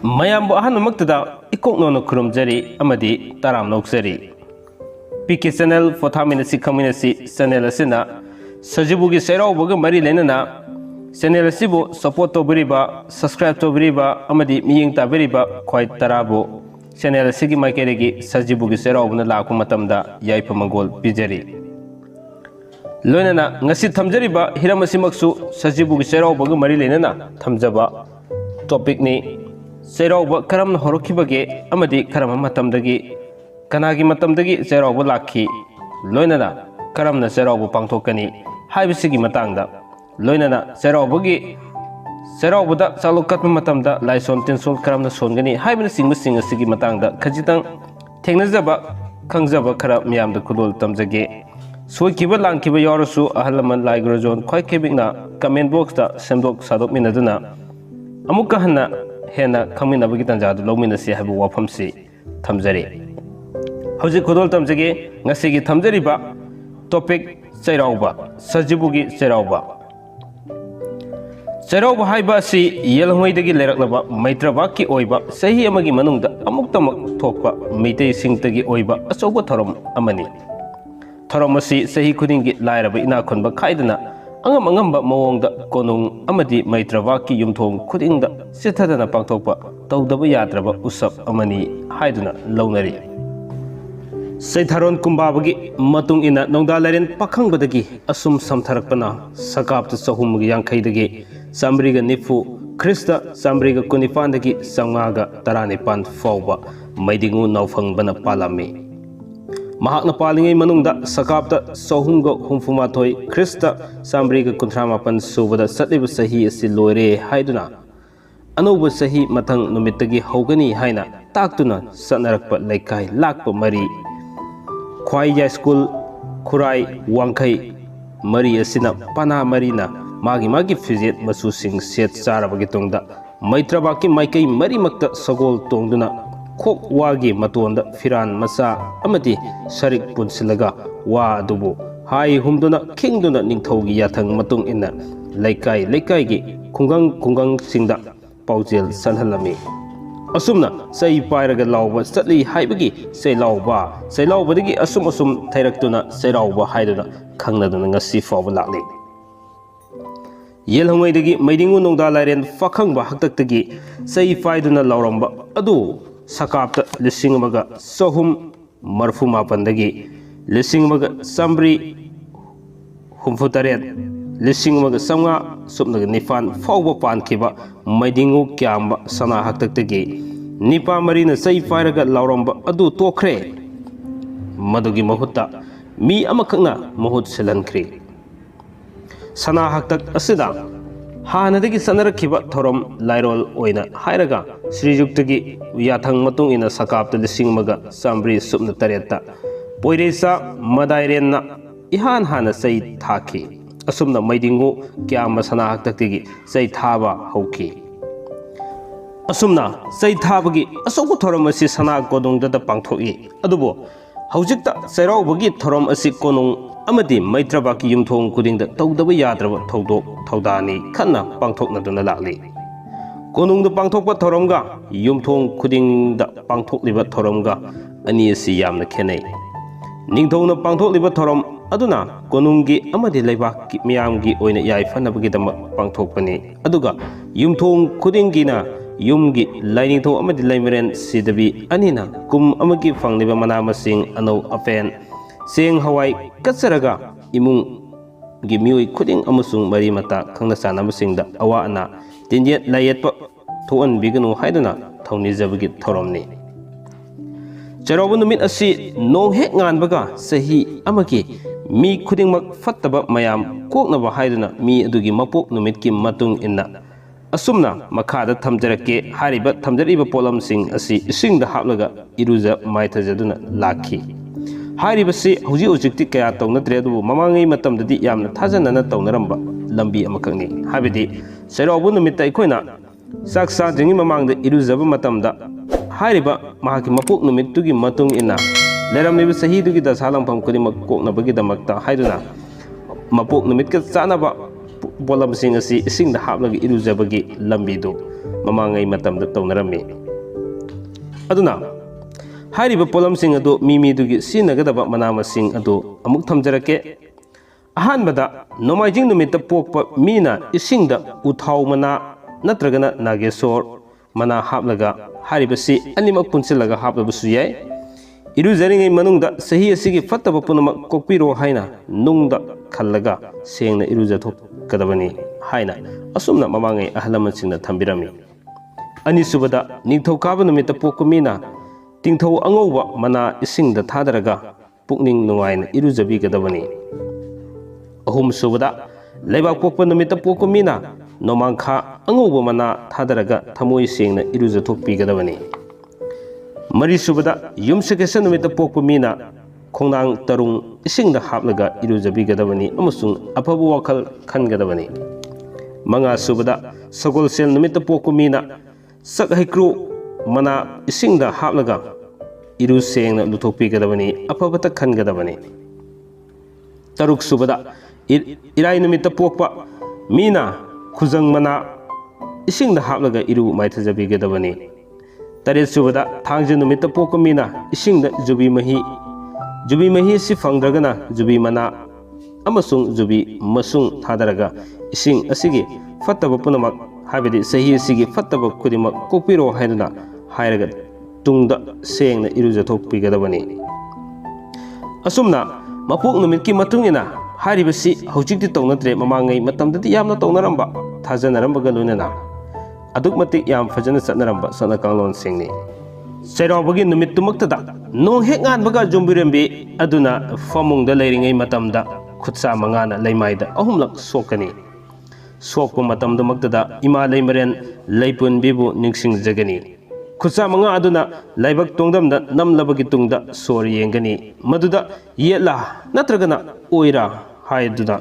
ꯃꯌꯥꯝꯕꯨ ꯑꯍꯥꯟꯕꯃꯛꯇꯗ ꯏꯀꯣꯛꯅꯣꯅ ꯈꯨꯔꯨꯝꯖꯔꯤ ꯑꯃꯗꯤ ꯇꯔꯥꯝ ꯅꯣꯛꯆꯔꯤ PK channel ꯄꯣꯊꯥꯃꯤꯟꯅꯁꯤ ꯈꯪꯃꯤꯟꯅꯁꯤ channel ꯑꯁꯤꯅ ꯁꯖꯤꯕꯨꯒꯤ ꯆꯩꯔꯥꯎꯕꯒ ꯃꯔꯤ ꯂꯩꯅꯅ ꯆꯦꯅꯦꯜ ꯑꯁꯤꯕꯨ ꯁꯄꯣꯔꯠ ꯇꯧꯕꯤꯔꯤꯕ ꯁꯕꯁꯀ꯭ꯔꯥꯏꯕ ꯇꯧꯕꯤꯔꯤꯕ ꯑꯃꯗꯤ ꯃꯤꯠꯌꯦꯡ ꯇꯥꯕꯤꯔꯤꯕ ꯈ꯭ꯋꯥꯏ ꯇꯔꯥꯕꯨ ꯆꯦꯅꯦꯜ ꯑꯁꯤꯒꯤ ꯃꯥꯏꯀꯩꯗꯒꯤ ꯁꯖꯤꯕꯨꯒꯤ ꯆꯩꯔꯥꯎꯕꯅ ꯂꯥꯛꯄ ꯃꯇꯝꯗ ꯌꯥꯏꯐ ꯃꯪꯒꯣꯜ ꯄꯤꯖꯔꯤ ꯂꯣꯏꯅꯅ ꯉꯁꯤ ꯊꯝꯖꯔꯤꯕ ꯍꯤꯔꯝ ꯑꯁꯤꯃꯛꯁꯨ ꯁꯖꯤꯕꯨꯒꯤ ꯆꯩꯔꯥꯎꯕꯒ ꯃꯔꯤ ꯂꯩꯅꯅ ꯊꯝꯖꯕ टॉपिकनी चैराउब करम होरखिबगे अमदी करम मतमदगी कनागी मतमदगी चैराउब लाखी लोइनना करमना चैराउब पांगथोकनी हाइबसिगी मतंगदा लोइनना चैराउबगी चैराउबदा चालुकत मतमदा लाइसोन तिनसोल करमना सोनगनी हाइबना सिंग असिगी मतंगदा खजितंग थेंगनजबा खंगजबा खरा मियामदा खुलोल तमजगे सोइकिबा लांकिबा यावरसु अहलमन लाइग्रोजोन ख्वाइ केबिकना कमेंट बॉक्स दा सेमदोक सादोक मिनदुना अमुक हन्ना हेना खंगमिनबगी तंजादु लौमिनसी हाइबु वाफमसी थमजरी हौजिक खुदोल तमजगे ngasiगी थमजरीबा टॉपिक चैराउबा सजिबुगी चैराउबा चैराउबा हाइबा असि येलहोइदगी लेरकलबा मैत्रबाकी ओइबा सही अमगी मनुंगदा अमुक्तमक थोकपा मैतै सिंगतगी ओइबा अचौबा थरम अमनी थरम असि सही खुदिंगी लायरबा इनाखुनबा खाइदना angam angamba mawongda konung amadi maitrabaki yumthong khudingda sithadana pangthokpa tawdaba yadraba usap amani haiduna launari saitharon kumbabagi matung ina nongdalaren pakhangbadagi asum samtharakpana sakapta sahumgi yankhaidagi sambriga nifu krista sambriga kunipandagi samgaga taranipan fawba maidingu nawfangbana palami महाकना पालिंगै मनुंगदा सकापता सहुंगा हुंफुमाथोय ख्रिस्ता सामब्रीगा कुंथ्रामापन सुबदा सत्लिब सही असि लोरे हाइदुना अनौब सही मथंग नुमितगी हौगनी हाइना ताकतुना सनरकप लेखाय लाकप मरी ख्वाइया school खुराई वांखै मरी असिना पना मरीना मागी fidget मसुसिंग set चारबगी तुंगदा मैत्रबाकी माइकै मरी मक्ता सगोल तोंगदुना खोक वागी मतोंदा फिरान मसा अमदी सरिक पुनसिलगा वा दुबु हाई हुमदुना खिंगदुना निंगथौगी याथंग मतुंग इन्ना लेकाई गी खुंगंग सिंगदा पाउजेल सलहलमी असुमना सै पायरगा लाउबा सतली हाइबगी सैलाउबदगी असुम थैरक्तुना सैराउबा हाइदुना खंगनदुना ngasi फाउबा लाकली येलहंगैदगी मैदिंगु नोंदा लाइरेन फाखंबा हक्तक्तगी सै पायदुना लाउरंबा अदु सकापता लिसिंग मगा सहूम मरफू मापनदगी लिसिंग मगा संब्री हुंफुतरेत लिसिंग मगा संगा सुपनग निफान फाउबा पानखिबा मैदिंगु क्याम्बा सना हक्तक्तगी निपा मरीना सै पायरगा लाउरंबा अदु तोखरे मदुगी महुत्ता मी अमखंगना महुत सिलनख्री सना हक्तक असिदा हानदगी सनरखिबा थोरम लाइरोल ओइना हाइरगा श्रीजुक्तगी याथंग मतुंग इना सकापता लिसिंग मगा सांब्री सुपना तरेता पोइरेसा मदाइरेन्ना इहान हाना सै थाखी असुमना मैदिंगु क्याम सना हक्तक्तिगी सै थाबा हौखी असुमना सै थाबगी असौबु थोरम असि सना कोदुंगदा पांगथोई अदुबो हौजिकता चैराउबगी थोरम असि कोनुंग अमदी मैत्रबाकी युमथोंग खुदिंगदा तौदबा याद्रबा थौदोक थौदानी खन्ना पांगथोकनदुना लाकली कोनुंगदा पांगथोकपा थोरमगा युमथोंग खुदिंगदा पांगथोकलिबा थोरमगा अनि असि यामना खेनै निंगथौना पांगथोकलिबा थोरम अदुना कोनुंगी अमदी लैबाकी मियामगी ओइना याइफनबगीदमा पांगथोकपनी अदुगा युमथोंग खुदिंगीना युमगी लाइनिंगथौ अमदी लैमरेन सिदबी अनिना कुम अमगी फंगलिबा मनामसिंग अनौ अपेन सेंग हवाई कचरगा इमुंग गी मियोई खुदिंग अमसुंग मरी मता खंगना सानामसिंगदा अवा अना तिनजेत लायेतपा थोअन बिगनु हाइदना थौनिजबगी थोरमनी चैराउब नुमित असि नोंग हेक nganbaga सही अमगी मी खुदिंगमक फत्तबा मयाम कोकनबा हाइदना मी अदुगी मपोक नुमितकी मतुंग इन्ना असुमना मखादा थमजरके हारिबा थमजरिबा पोलमसिंग असि इसिंगदा हापलगा इरुजा माइथजदुना लाखी हारिबसी हुजी उजिक्ति कया तौनद्रे अदुबु ममांगै मतमददी यामना थाजनना तौनरंबा लंबी अमखंगनी हाबिदि चैराउब नुमित्ता अखोइना साक साजंगी ममांगदा इरुजबा मतमदा हारिबा महाकी मपोक नुमित्तुगी मतुंग इना लेरमलिबा सहीदुगी दसालंफम कुदिमक कोकनबगी दमक्ता हाइदुना मपोक नुमित्का चानबा पोलमसिंग असि इसिंगदा हापलगा इरुजबगी लंबीदु ꯃꯃꯥꯡꯉꯩ ꯃꯇꯝꯗ ꯇꯧꯅꯔꯝꯃꯤ ꯑꯗꯨꯅ ꯍꯥꯏꯔꯤꯕ ꯄꯣꯠꯂꯝꯁꯤꯡ ꯑꯗꯨ ꯃꯤꯃꯤꯗꯨꯒꯤ ꯁꯤꯖꯤꯟꯅꯒꯗꯕ ꯃꯅꯥ ꯃꯁꯤꯡ ꯑꯗꯨ ꯑꯃꯨꯛ ꯊꯝꯖꯔꯛꯀꯦ ꯑꯍꯥꯟꯕꯗ ꯅꯣꯡꯃꯥꯏꯖꯤꯡ ꯅꯨꯃꯤꯠꯇ ꯄꯣꯛꯄ ꯃꯤꯅ ꯏꯁꯤꯡꯗ ꯎꯊꯥꯎ ꯃꯅꯥ ꯅꯠꯇ꯭ꯔꯒꯅ ꯅꯥꯒꯦꯁꯣꯔ ꯃꯅꯥ ꯍꯥꯞꯂꯒ ꯍꯥꯏꯔꯤꯕꯁꯤ ꯑꯅꯤꯃꯛ ꯄꯨꯟꯁꯤꯜꯂꯒ ꯍꯥꯞꯂꯕꯁꯨ ꯌꯥꯏ ꯏꯔꯨꯖꯔꯤꯉꯩ ꯃꯅꯨꯡꯗ ꯆꯍꯤ ꯑꯁꯤꯒꯤ ꯐꯠꯇꯕ ꯄꯨꯝꯅꯃꯛ ꯀꯣꯛꯄꯤꯔꯣ ꯍꯥꯏꯅ ꯅꯨꯡꯗ ꯈꯜꯂꯒ ꯁꯦꯡꯅ ꯏꯔꯨꯖꯊꯣꯛꯀꯗꯕꯅꯤ ꯍꯥꯏꯅ ꯑꯁꯨꯝꯅ ꯃꯃꯥꯡꯉꯩ ꯑꯍꯜ ꯂꯃꯟꯁꯤꯡꯅ ꯊꯝꯕꯤꯔꯝꯃꯤ ꯑꯅꯤꯁꯨꯕꯗ ꯅꯤꯡꯊꯧꯀꯥꯕ ꯅꯨꯃꯤꯠꯇ ꯄꯣꯛꯄ ꯃꯤꯅ ꯇꯤꯡꯊꯧ ꯑꯉꯧꯕ ꯃꯅꯥ ꯏꯁꯤꯡꯗ ꯊꯥꯗꯔꯒ ꯄꯨꯛꯅꯤꯡ ꯅꯨꯡꯉꯥꯏꯅ ꯏꯔꯨꯖꯕꯤꯒꯗꯕꯅꯤ ꯑꯍꯨꯝꯁꯨꯕꯗ ꯂꯩꯕꯥꯛ ꯄꯣꯛꯄ ꯅꯨꯃꯤꯠꯇ ꯄꯣꯛꯄ ꯃꯤꯅ ꯅꯣꯡꯃꯥꯡꯈꯥ ꯑꯉꯧꯕ ꯃꯅꯥ ꯊꯥꯗꯔꯒ ꯊꯃꯣꯏ ꯁꯦꯡꯅ ꯏꯔꯨꯖꯊꯣꯛꯄꯤꯒꯗꯕꯅꯤ ꯃꯔꯤꯁꯨꯕꯗ ꯌꯨꯝꯁꯀꯩꯁ ꯅꯨꯃꯤꯠꯇ ꯄꯣꯛꯄ ꯃꯤꯅ ꯈꯣꯡꯅꯥꯡ ꯇꯔꯨꯡ ꯏꯁꯤꯡꯗ ꯍꯥꯞꯂꯒ ꯏꯔꯨꯖꯕꯤꯒꯗꯕꯅꯤ ꯑꯃꯁꯨꯡ ꯑꯐꯕ ꯋꯥꯈꯜ ꯈꯟꯒꯗꯕꯅꯤ ꯃꯉꯥꯁꯨꯕꯗ ꯁꯒꯣꯜꯁꯦꯜ ꯅꯨꯃꯤꯠꯇ ꯄꯣꯛꯄ ꯃꯤꯅ ꯆꯥꯛ ꯍꯩꯀ꯭ꯔꯨ ꯃꯅꯥ ꯏꯁꯤꯡꯗ ꯍꯥꯞꯂꯒ इरु सेंगना लुथोकपीगदबनी अफबत खनगदबनी तरुक सुबदा इराई नुमित पोकपा मीना खुजंग मना इसिंगदा हापलगा इरु माइथजबीगदबनी तरेत सुबदा थांजे नुमित पोकपा मीना इसिंगदा जुबी मही सि फंगद्रगना जुबी मना अमसुंग जुबी मसुंग थादरगा इसिंग असिगी फत्तब पुनमक हाबेदि सही असिगी फत्तब खुदिमक कोपिरो हायदना हायरगा तुंगदा सेंगना इरुजथोकपीगदबनी असुमना मपोक नुमितकी मतुंगिना हारिबसी हौजिकति तौनद्रे ममांगै मतमददि यामना तौनरंबा थाजनरंबगा लोइनना अदुकमतिक याम फजना चतनरंबा सना कांगलोन सेंगनी चैरावबगी नुमितुमक्तदा नोंग हेक गानबगा जुम्बिरंबी अदुना फमुंगदा लैरिङै मतमदा खुत्सा मंगाना लैमाइदा अहुमलक सोकनी सोकपा मतमदमक्तदा इमा लैमरेन लैपुनबीबु निंगसिंगजगनी खुत्सा मंगा अदुना लाइबक तोंगदमदा नमलबगी तुंगदा सोर येंगनी मदुदा येला नत्रगना ओइरा हायदुना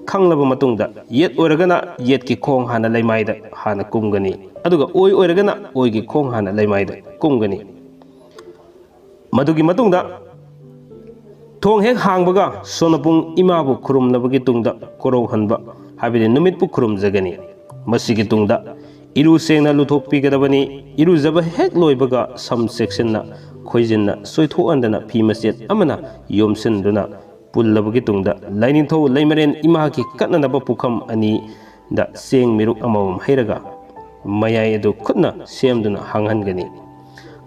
खंगलब मतुंगदा येत ओरगना येतकी खोंग हाना लैमाइदा हाना कुमगनी अदुगा ओइ ओरगना ओइगी खोंग हाना लैमाइदा कुमगनी मदुगी मतुंगदा थोंग हेक हांगबगा सोनपुंग इमाबु खुरुमनबगी तुंगदा कोरौ हनबा हाबिदि नुमितपु खुरुमजगनी मसिगी तुंगदा इरु सेंगना लुथोकपीगदबनी इरुजब हेक लोइबगा सम सेक्शनना खोइजिनना सोइथोअंदना फी मसेत अमना योमसिनदुना पुल्लबगी तुंगदा लाइनिंथौ लैमरेन इमाकी कन्ननबा पुखम अनि दा सेंग मिरुक अमम हैरगा मयाय अदु खुदना सेमदुना हांगहनगनी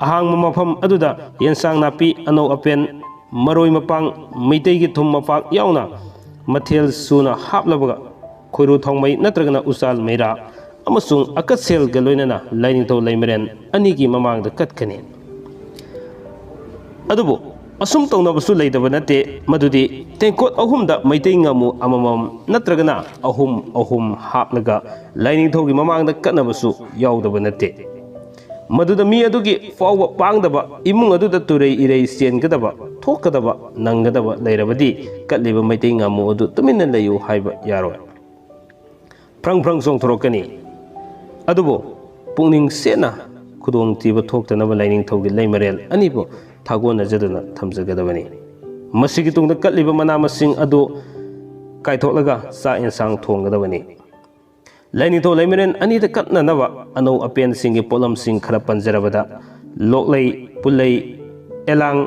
अहांग मफम अदुदा येनसांग नापी अनौ अपेन मरोय मपांग मैतैगी थुम मपाक यावना मथेल सुना हापलबगा खोइरु थौमै नत्रगना उसाल मैरा अमसुंग अकसेल गलोइनना लाइनिंथौ लैमरेन अनिगी ममांगदा कटकनी अदुबो असुम तौनबसु लैदब नते मदुदी तेंकोट अहुमदा मैतै ngमु अममम नत्रगना अहुम हापलगा लाइनिंथौगी ममांगदा कटनबसु यावदब नते मदुदा मी अदुगी फाव पांगदब इमुंग अदुदा तुरै इरै सेनगदब थोकदब नंगदब लैरबदी कटलिब मैतै ngमु अदु तुमिन्ना लैयु हाइबा यारोय फ्रंग फ्रंग सोंथोरकनी अदुबो पुंगनिंग सेना खुदोंग तीब थोक्तनब लाइनिंथौगी लैमरेल अनिबो थागोनजदना थमजगदबनी मसिगी तुंगदा कटलिब मना मसिंग अदु कायथोलगा चा एंसांग थोंगदबनी लाइनिंथौ लैमरेन अनिदा कटननबा अनौ अपेन सिंगी पोलम सिंग खरा पंजरबदा लोकलै पुलै एलांग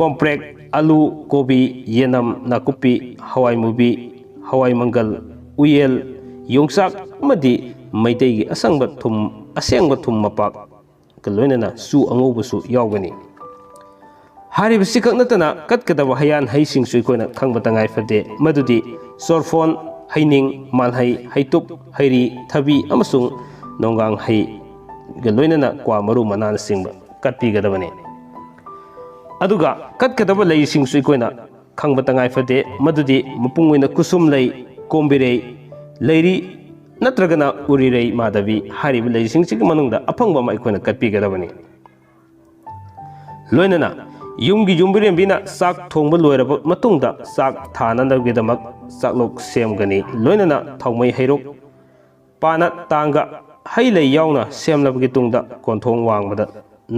कॉम्प्रेक आलू कोबी येनम नाकुपी हवाई मुबी हवाई मंगल उयल योंगसाक अमदी मैतैगी असेंग थुम मपाक लोइनना सु अंगौबसु यावगनी हारिबसि खकनतना कटकदब हयान हैसिंग सुइकोना खंगब तंगाय फदे मदुदी सोरफोन हैनिंग मालहै हैतुप हैरी थबी अमसुंग नोंगांग है लोइनना क्वा मरु मनान सिंग कटपीगदबनी अदुगा कटकदब लैसिंग सुइकोना खंगब तंगाय फदे मदुदी मपुंगोइना कुसुम लै कोम्बिरे लैरी नत्रगना उरिरै माधवी हारिब लैसिंगसिग मनुंगदा अफंगबा माइकोना कटपीगदबनी लोइनना युमगी युमबिरेंबिना साक थोंगब लोइरब मतुंगदा साक थाननबगिदमक साकलोक सेमगनी लोइनना थौमै हैरोक पाना तांगा हैलै यावना सेमलबगी तुंगदा कोंथोंग वांगबदा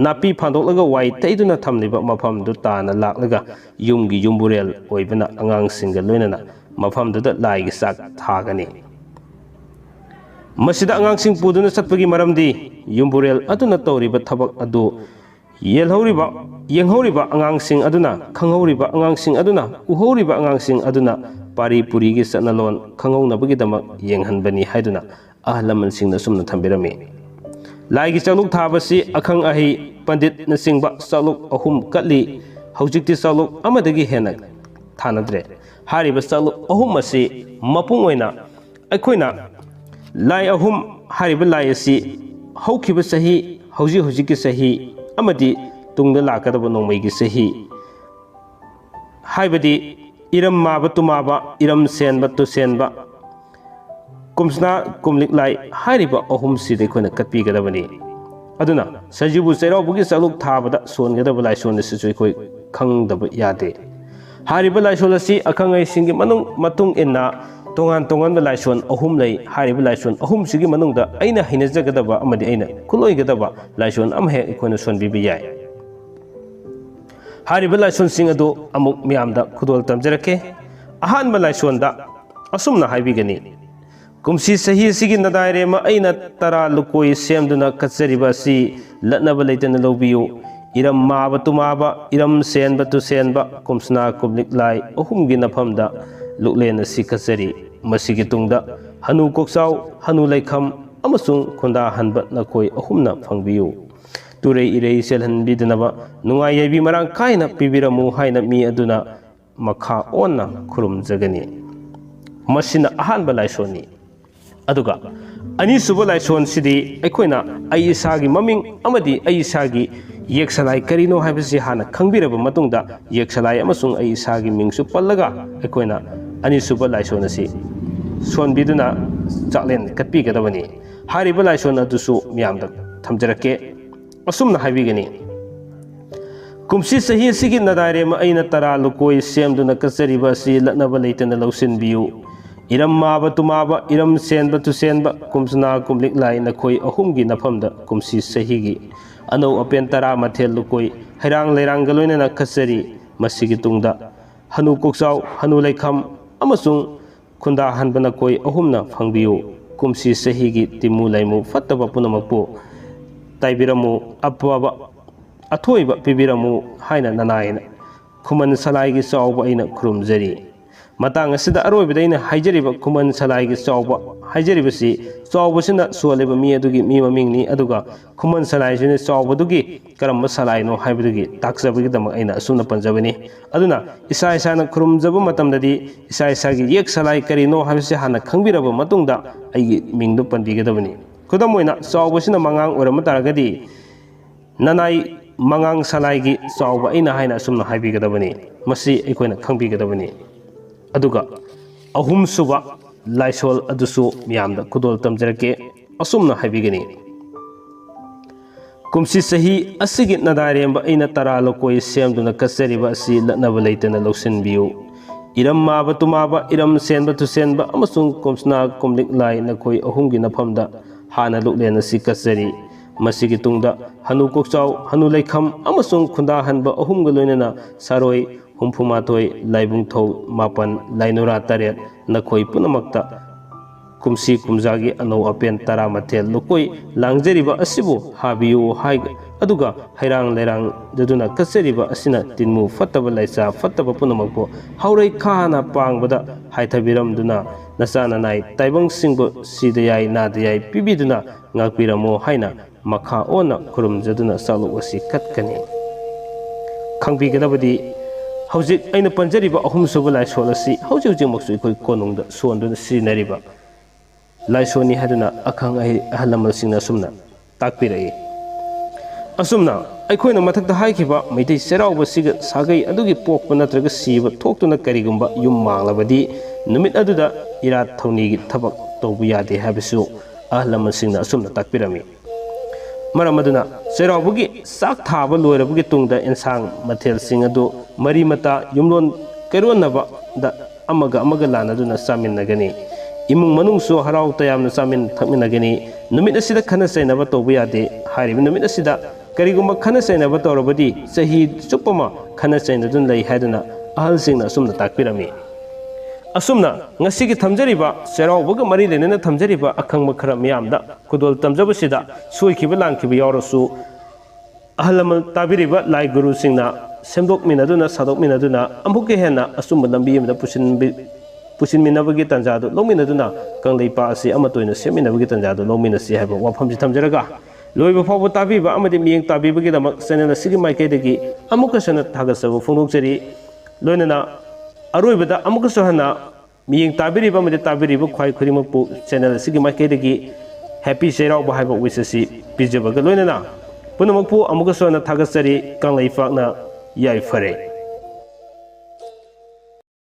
नापी फांदोकलगा वाई तैदुना थमलिबा मफमदु ताना लाकलगा युमगी युमबुरेल ओइबना अंगांगसिंगा लोइनना मफमदुदा लाइगी साक थागनी Masida angangsing puduna satpagi maramdi yumburel aduna tawriba thabak adu yenghoriba angangsing aduna khanghoriba angangsing aduna uhoriba angangsing aduna pari puri gi satnalon khanghonabagi damak yenghanbani haiduna ahlaman singna sumna thambirami lai gi chaluk thabasi akhang ahi pandit na singba chaluk ahum katli haujikti chaluk amadagi hena thanadre hariba chaluk ahum asi mapung oina aikoina lai ahum hariba lai asi haukiba sahi hauji sahi amadi tungda lakadaba nongmai gi sahi haibadi iram maba tumaba iram senba tu senba kumsna kumlik lai hariba ahum si de khona katpi gadabani aduna Shajibu Cheiraobagi chaluk thabada son gadaba laishon si choi khoi khangdaba yade hariba laishon asi akhangai singi matung inna tongan laishon ahum lay hariba laishon ahum sigi manungda aina hinajagadaba amadi aina khuloi gadaba laishon amhe ikhona son bibi yai hariba laishon sing adu amuk miyamda khudol tamjarake ahanba laishon da asumna haibigani kumsi sahi sigi nadaire ma aina tara lukoi semduna katsariba si latnaba leitana lobiyu iram maba tumaba iram senba tu senba kumsna kublik lai ahum gi nafamda luklena si katsari masigi tungda hanu koksaw hanu laikham amasung khonda hanba nakoi ahumna phangbiyu turei irei selhan bidnaba nungai yabi marang kaina pibiramu haina mi aduna makha onna khurum jagani masina ahanba laishoni aduga ani suba laishon sidi aikoina ai isagi maming amadi ai isagi yeksalai karino haibasi hana khangbiraba matungda yeksalai amasung ai isagi mingsu pallaga aikoina ani suba laishon asi son biduna chaklen katpi gadabani hariba laishon adusu miyamda thamjarake asumna haibigani kumsi sahi sigi nadaire ma aina tara lukoi semduna kasariba si latnaba leitana lausin biyu iram maba tumaba iram senba tu senba kumsna kumlik lai nakhoi ahumgi nafamda kumsi sahigi anau apen tara mathel lukoi hairang leirang galoina na kasari masigi tungda hanu koksaw hanu laikham amasung khunda hanbana koi ahumna phangbiyu kumsi sahigi timu laimu fattaba punamapu taibiramu apwaba athoiba pibiramu haina nanaina khuman salaigi chawba aina khurumjari matang asida aroibida aina haijariba khuman salaigi chawba haijariba chawbasina soleba mi adugi mi mamingni aduga khuman salai sine chawbadugi karamba salai no haibadugi takjabagi dama aina asuna panjabani aduna isa isana khurumjaba matamdadi isa isagi yek salai karino habise hana khangbiraba matungda aigi mingdu panbigadabani khudam oina chawbasina mangang orama taragadi nanai mangang salai gi chawba aina haina asumna haibigadabani masi aikoina khangbigadabani aduga ahum suba laishol adusu miyamda kudol tamjarake asumna haibigani kumsi sahi asigi nadaremba aina tara lokoi semduna kasariba asi latnaba leitana lausin biyu iram maba tumaba iram senba tu senba amasung kumsna kumlik lai nakoi ahumgi nafamda hana luklena si kasari masigi tungda hanu koksaw hanu laikham amasung khunda hanba ahumga loinana saroi humfumatoi laibung thau mapan lainura taret nakhoi punamakta kumsi kumjagi anau apen tara mathel lukoi langjariba asibu habiyu hai aduga hairang lerang daduna kasariba asina tinmu fattaba laisa fattaba punamakpo haurai khana pangbada haithabiram duna nasana nai taibang singbo sidayai nadayai pibiduna ngakpiramo haina makha ona khurum jaduna saluk asi katkani khangbigadabadi hौजिक अइना पंजरिबा अहुम सुबा Lysol असि हौजिक हौजिक मक्सु इखोइ कोनुंगदा सोनदुना सिरिनरिबा लाइसोनी हादुना अखंग अहलमल सिंगना सुमना ताकपिरई असुमना अइखोइना मथक्ता हाइखिबा मैतै चेराउबा सिगा सागै अदुगी पोकपा नत्रगा सिबा थोक्तुना करिगुंबा yum मांगलाबदी नुमित अदुदा इरात थौनीगी थबक तौबु यादे हाबिसु अहलमल सिंगना असुमना ताकपिरमी मरम अदुना चेराउबगी साक थाबा लोइरबगी तुंगदा इन्सांग मथेल सिंग अदु मरी मता युमलोन कैरोनबा दा अमगा लानदुना चामिनगनी इमुंग मनुंगसु हराउ तयामना चामिन थकमिनगनी नुमित असिदा खना सैनबा तौबु यादे हारिबि नुमित असिदा करिगुंबा खना सैनबा तौरबदी सही चुप्पमा खना सैनदुन लई हादुना अहल सिंगना Sumana ताकपिरमी असुमना ngasi ki thamjariba Cheiraobaga mari lenena thamjariba akhangma khara miyamda khudol tamjabasida soikhiba langkhiba yawrasu ahalamal tabiriba lai guru singna semdok minaduna sadok minaduna amuke hena asumba lambi amda pusin minabagi tanjadu lominaduna kangleipa asi amatoina seminabagi tanjadu lominasi haiba wafam ji thamjaraga loiba fawba tabiba amadi miyeng tabibagi damak channel asigi maikaidagi amuka sana thagasaba phongdokjari loinana aroibada amuka sohana miyeng tabiriba amadi tabiriba khwai khurimakpu channel asigi maikaidagi happy Cheiraoba haiba wisasi pijabaga loinana punamakpu amuka sohana thagasari kangleifakna yai fare